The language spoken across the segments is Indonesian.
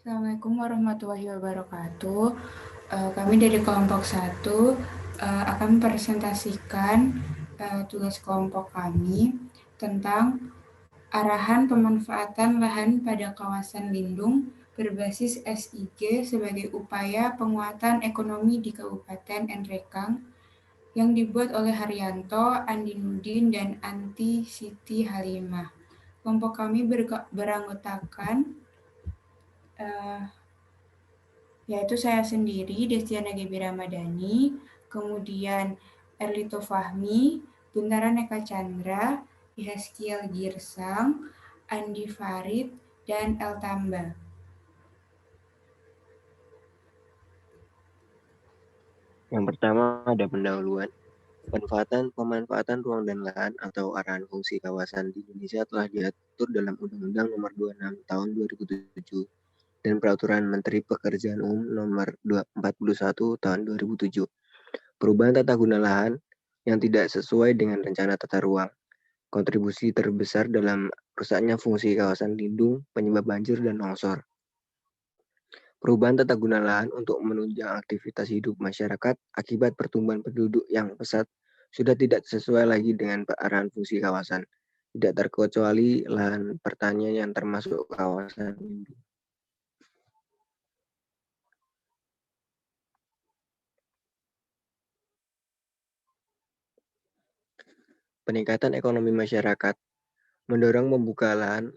Assalamualaikum warahmatullahi wabarakatuh. Kami dari kelompok 1 akan mempresentasikan tugas kelompok kami tentang arahan pemanfaatan lahan pada kawasan lindung berbasis SIG sebagai upaya penguatan ekonomi di Kabupaten Nrekang yang dibuat oleh Haryanto, Andinudin, dan Anti Siti Halimah. Kelompok kami beranggotakan yaitu saya sendiri, Destiana Gebi Ramadhani, kemudian Erlito Fahmi, Guntara Eka Chandra, Ihazkiel Girsang, Andi Farid, dan El Tamba. Yang pertama ada pendahuluan. Pemanfaatan ruang dan lahan atau arahan fungsi kawasan di Indonesia telah diatur dalam Undang-Undang Nomor 26 Tahun 2007 dan Peraturan Menteri Pekerjaan Umum Nomor 41 Tahun 2007. Perubahan tata guna lahan yang tidak sesuai dengan rencana tata ruang. Kontribusi terbesar dalam rusaknya fungsi kawasan lindung, penyebab banjir dan longsor. Perubahan tata guna lahan untuk menunjang aktivitas hidup masyarakat akibat pertumbuhan penduduk yang pesat sudah tidak sesuai lagi dengan arahan fungsi kawasan, tidak terkecuali lahan pertanian yang termasuk kawasan lindung. Peningkatan ekonomi masyarakat mendorong pembukaan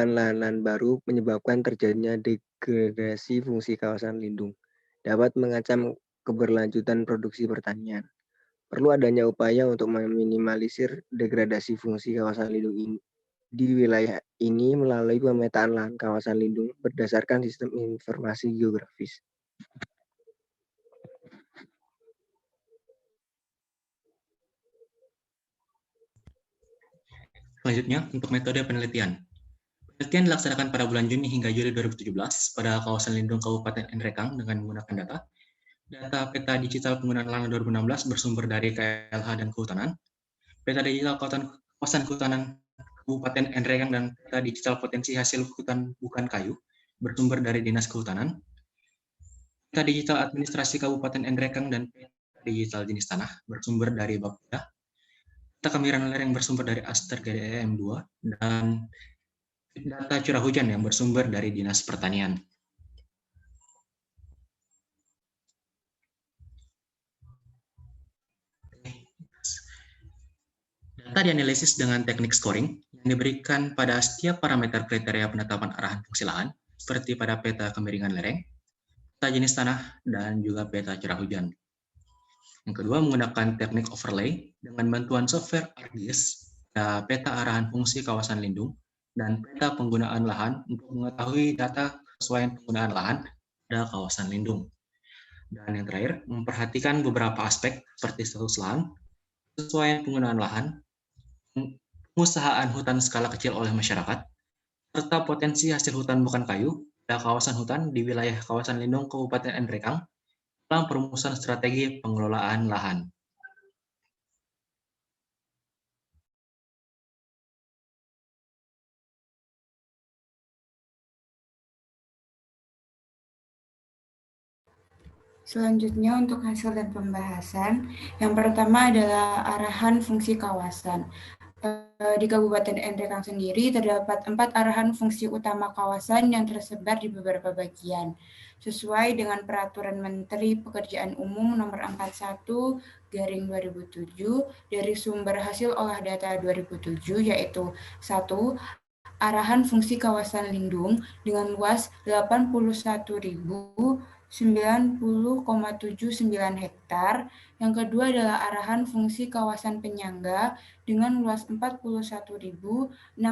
lahan-lahan baru menyebabkan terjadinya degradasi fungsi kawasan lindung, dapat mengancam keberlanjutan produksi pertanian. Perlu adanya upaya untuk meminimalisir degradasi fungsi kawasan lindung di wilayah ini melalui pemetaan lahan kawasan lindung berdasarkan sistem informasi geografis. Selanjutnya, untuk metode penelitian. Penelitian dilaksanakan pada bulan Juni hingga Juli 2017 pada kawasan lindung Kabupaten Nrekang dengan menggunakan data peta digital penggunaan lahan 2016 bersumber dari KLH dan Kehutanan, peta digital kawasan kehutanan Kabupaten Nrekang dan peta digital potensi hasil hutan bukan kayu bersumber dari Dinas Kehutanan, peta digital administrasi Kabupaten Nrekang dan peta digital jenis tanah bersumber dari Bapeda, data kemiran lereng bersumber dari Aster GDM 2, dan data curah hujan yang bersumber dari Dinas Pertanian. Data dianalisis dengan teknik scoring yang diberikan pada setiap parameter kriteria penetapan arahan fungsi lahan, seperti pada peta kemiringan lereng, peta jenis tanah, dan juga peta curah hujan. Yang kedua, menggunakan teknik overlay dengan bantuan software ArcGIS, peta arahan fungsi kawasan lindung, dan peta penggunaan lahan untuk mengetahui data kesesuaian penggunaan lahan pada kawasan lindung. Dan yang terakhir, memperhatikan beberapa aspek seperti status lahan, kesesuaian penggunaan lahan, pengusahaan hutan skala kecil oleh masyarakat, serta potensi hasil hutan bukan kayu pada kawasan hutan di wilayah kawasan lindung Kabupaten Nrekang dalam perumusan strategi pengelolaan lahan. Selanjutnya untuk hasil dan pembahasan, yang pertama adalah arahan fungsi kawasan. Di Kabupaten Nrekang sendiri terdapat 4 arahan fungsi utama kawasan yang tersebar di beberapa bagian, sesuai dengan Peraturan Menteri Pekerjaan Umum Nomor 41/2007 dari sumber hasil olah data 2007, yaitu 1. Arahan fungsi kawasan lindung dengan luas 81.090,79 hektar. Yang kedua adalah arahan fungsi kawasan penyangga dengan luas 41.615,39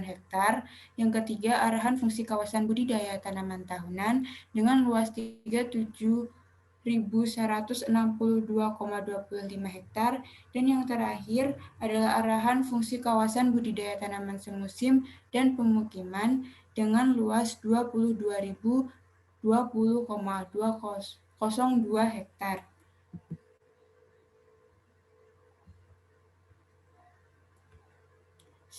hektar. Yang ketiga, arahan fungsi kawasan budidaya tanaman tahunan dengan luas 37.162,25 hektar. Dan yang terakhir adalah arahan fungsi kawasan budidaya tanaman semusim dan pemukiman dengan luas 22.020,202 hektar.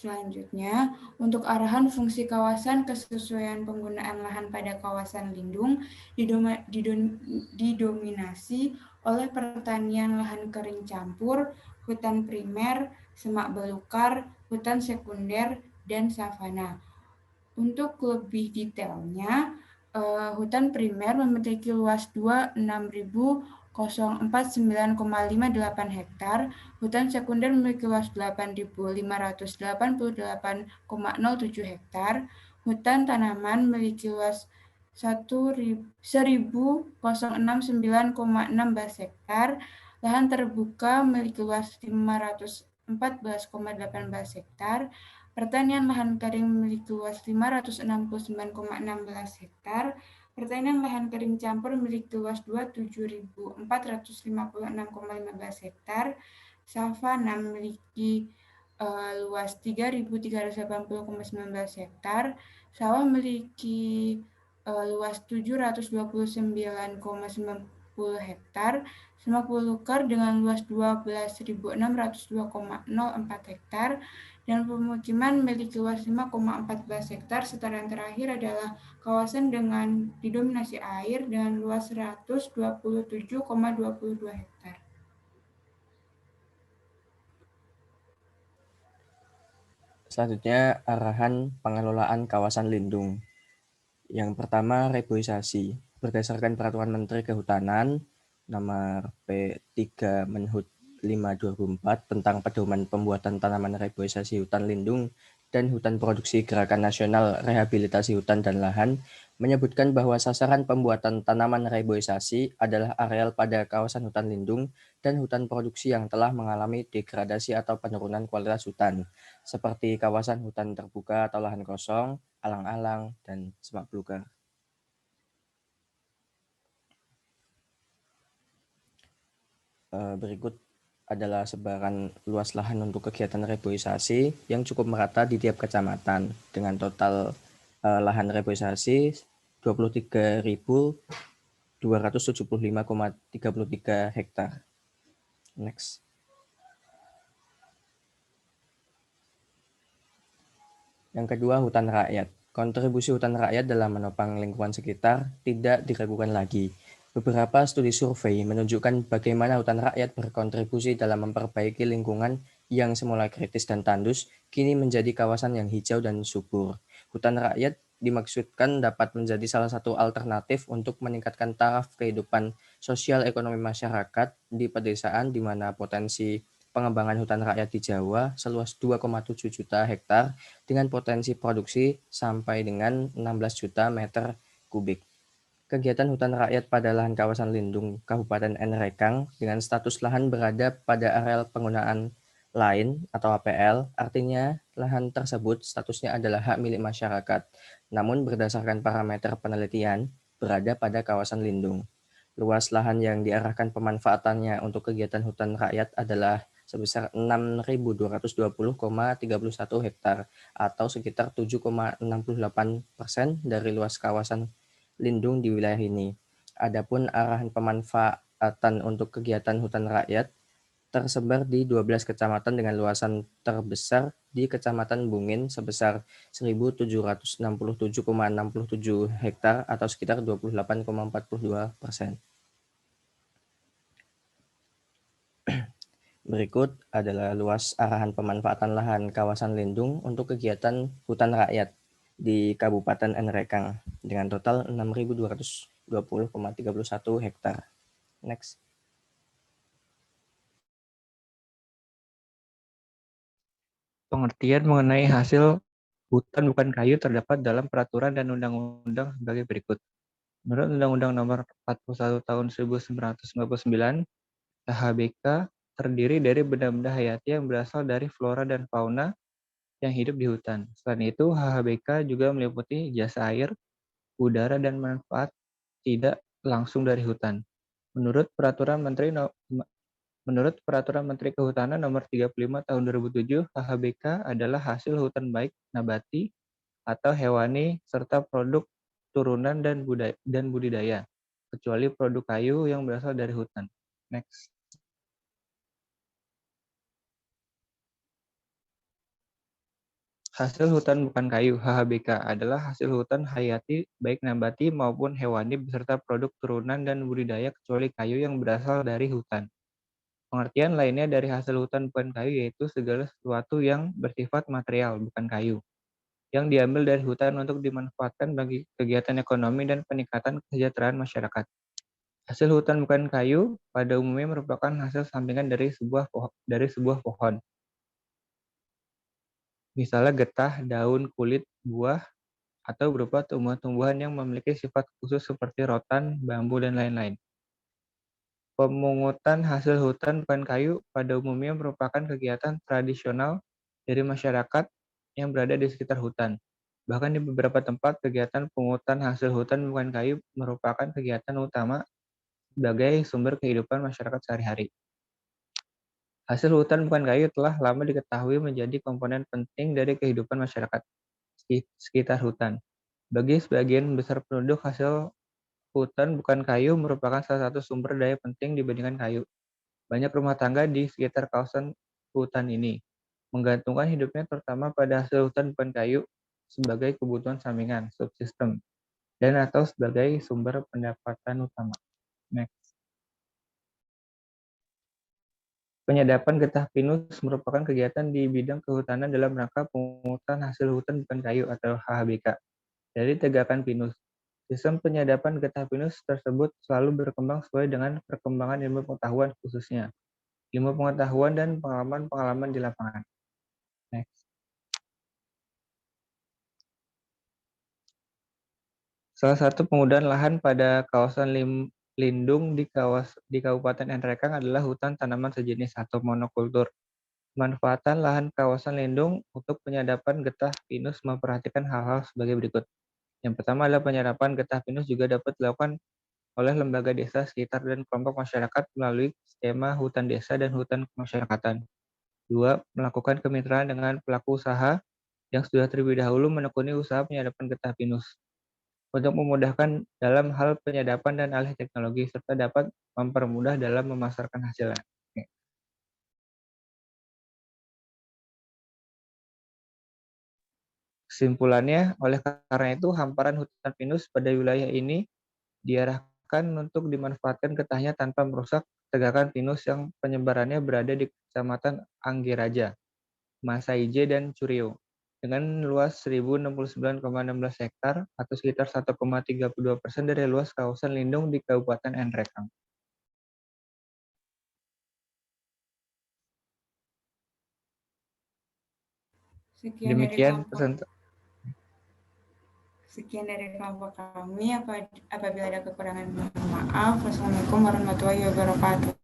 Selanjutnya, untuk arahan fungsi kawasan kesesuaian penggunaan lahan pada kawasan lindung didominasi oleh pertanian lahan kering campur, hutan primer, semak belukar, hutan sekunder, dan savana. Untuk lebih detailnya, hutan primer memiliki luas 26.049,58 hektar, hutan sekunder memiliki luas 8.588,07 hektar, hutan tanaman memiliki luas 1.069,16 hektar, lahan terbuka memiliki luas 514,18 hektar, pertanian lahan kering memiliki luas 569,16 hektar, pertanian lahan kering campur memiliki luas 27.456,15 hektar, savana memiliki luas 3.380,19 hektar, sawah memiliki luas 729,90 hektar, semak belukar dengan luas 12.602,04 hektar, dan pemukiman memiliki luas 5,14 hektar, serta yang terakhir adalah kawasan dengan didominasi air dengan luas 127,22 hektar. Selanjutnya, arahan pengelolaan kawasan lindung. Yang pertama, reboisasi. Berdasarkan Peraturan Menteri Kehutanan Nomor P3 Menhut 5/2004 tentang pedoman pembuatan tanaman reboisasi hutan lindung dan hutan produksi Gerakan Nasional Rehabilitasi Hutan dan Lahan, menyebutkan bahwa sasaran pembuatan tanaman reboisasi adalah areal pada kawasan hutan lindung dan hutan produksi yang telah mengalami degradasi atau penurunan kualitas hutan, seperti kawasan hutan terbuka atau lahan kosong, alang-alang, dan semak belukar. Berikut adalah sebaran luas lahan untuk kegiatan reboisasi yang cukup merata di tiap kecamatan, dengan total lahan reboisasi 23.275,33 hektar. Next. Yang kedua, hutan rakyat. Kontribusi hutan rakyat dalam menopang lingkungan sekitar tidak diragukan lagi. Beberapa studi survei menunjukkan bagaimana hutan rakyat berkontribusi dalam memperbaiki lingkungan yang semula kritis dan tandus, kini menjadi kawasan yang hijau dan subur. Hutan rakyat dimaksudkan dapat menjadi salah satu alternatif untuk meningkatkan taraf kehidupan sosial ekonomi masyarakat di pedesaan, di mana potensi pengembangan hutan rakyat di Jawa seluas 2,7 juta hektar dengan potensi produksi sampai dengan 16 juta meter kubik. Kegiatan hutan rakyat pada lahan kawasan lindung Kabupaten Nrekang dengan status lahan berada pada areal penggunaan lain atau APL, artinya lahan tersebut statusnya adalah hak milik masyarakat, namun berdasarkan parameter penelitian berada pada kawasan lindung. Luas lahan yang diarahkan pemanfaatannya untuk kegiatan hutan rakyat adalah sebesar 6.220,31 hektar atau sekitar 7,68% dari luas kawasan lindung di wilayah ini. Adapun arahan pemanfaatan untuk kegiatan hutan rakyat tersebar di 12 kecamatan dengan luasan terbesar di Kecamatan Bungin sebesar 1.767,67 hektar atau sekitar 28,42%. Berikut adalah luas arahan pemanfaatan lahan kawasan lindung untuk kegiatan hutan rakyat di Kabupaten Nrekang dengan total 6.220,31 hektar. Next. Pengertian mengenai hasil hutan bukan kayu terdapat dalam peraturan dan undang-undang sebagai berikut. Menurut Undang-Undang Nomor 41 Tahun 1999, HHBK terdiri dari benda-benda hayati yang berasal dari flora dan fauna yang hidup di hutan. Selain itu, HHBK juga meliputi jasa air, udara, dan manfaat tidak langsung dari hutan. Menurut Peraturan Menteri Kehutanan Nomor 35 Tahun 2007, HHBK adalah hasil hutan baik nabati atau hewani serta produk turunan dan budidaya, kecuali produk kayu yang berasal dari hutan. Next. Hasil hutan bukan kayu (HHBK) adalah hasil hutan hayati baik nabati maupun hewani beserta produk turunan dan budidaya kecuali kayu yang berasal dari hutan. Pengertian lainnya dari hasil hutan bukan kayu yaitu segala sesuatu yang bersifat material bukan kayu, yang diambil dari hutan untuk dimanfaatkan bagi kegiatan ekonomi dan peningkatan kesejahteraan masyarakat. Hasil hutan bukan kayu pada umumnya merupakan hasil sampingan dari sebuah pohon. Misalnya getah, daun, kulit, buah, atau berupa tumbuhan-tumbuhan yang memiliki sifat khusus seperti rotan, bambu, dan lain-lain. Pemungutan hasil hutan bukan kayu pada umumnya merupakan kegiatan tradisional dari masyarakat yang berada di sekitar hutan. Bahkan di beberapa tempat, kegiatan pemungutan hasil hutan bukan kayu merupakan kegiatan utama sebagai sumber kehidupan masyarakat sehari-hari. Hasil hutan bukan kayu telah lama diketahui menjadi komponen penting dari kehidupan masyarakat sekitar hutan. Bagi sebagian besar penduduk, hasil hutan bukan kayu merupakan salah satu sumber daya penting dibandingkan kayu. Banyak rumah tangga di sekitar kawasan hutan ini menggantungkan hidupnya terutama pada hasil hutan bukan kayu sebagai kebutuhan sampingan, subsisten, dan atau sebagai sumber pendapatan utama. Next. Penyadapan getah pinus merupakan kegiatan di bidang kehutanan dalam rangka pemungutan hasil hutan bukan kayu atau HHBK dari tegakan pinus. Sistem penyadapan getah pinus tersebut selalu berkembang sesuai dengan perkembangan ilmu pengetahuan khususnya ilmu pengetahuan dan pengalaman-pengalaman di lapangan. Next. Salah satu penggunaan lahan pada kawasan lindung di Kabupaten Nrekang adalah hutan tanaman sejenis atau monokultur. Manfaatan lahan kawasan lindung untuk penyadapan getah pinus memperhatikan hal-hal sebagai berikut. Yang pertama adalah penyadapan getah pinus juga dapat dilakukan oleh lembaga desa sekitar dan kelompok masyarakat melalui skema hutan desa dan hutan kemasyarakatan. 2. Melakukan kemitraan dengan pelaku usaha yang sudah terlebih dahulu menekuni usaha penyadapan getah pinus untuk memudahkan dalam hal penyadapan dan alih teknologi serta dapat mempermudah dalam memasarkan hasilnya. Kesimpulannya, oleh karena itu hamparan hutan pinus pada wilayah ini diarahkan untuk dimanfaatkan getahnya tanpa merusak tegakan pinus yang penyebarannya berada di Kecamatan Anggeraja, Masaije, dan Curio, dengan luas 1069,16 hektar atau sekitar 1,32% dari luas kawasan lindung di Kabupaten Nrekang. Sekian dari kelompok kami. Apabila ada kekurangan, mohon maaf. Wassalamualaikum warahmatullahi wabarakatuh.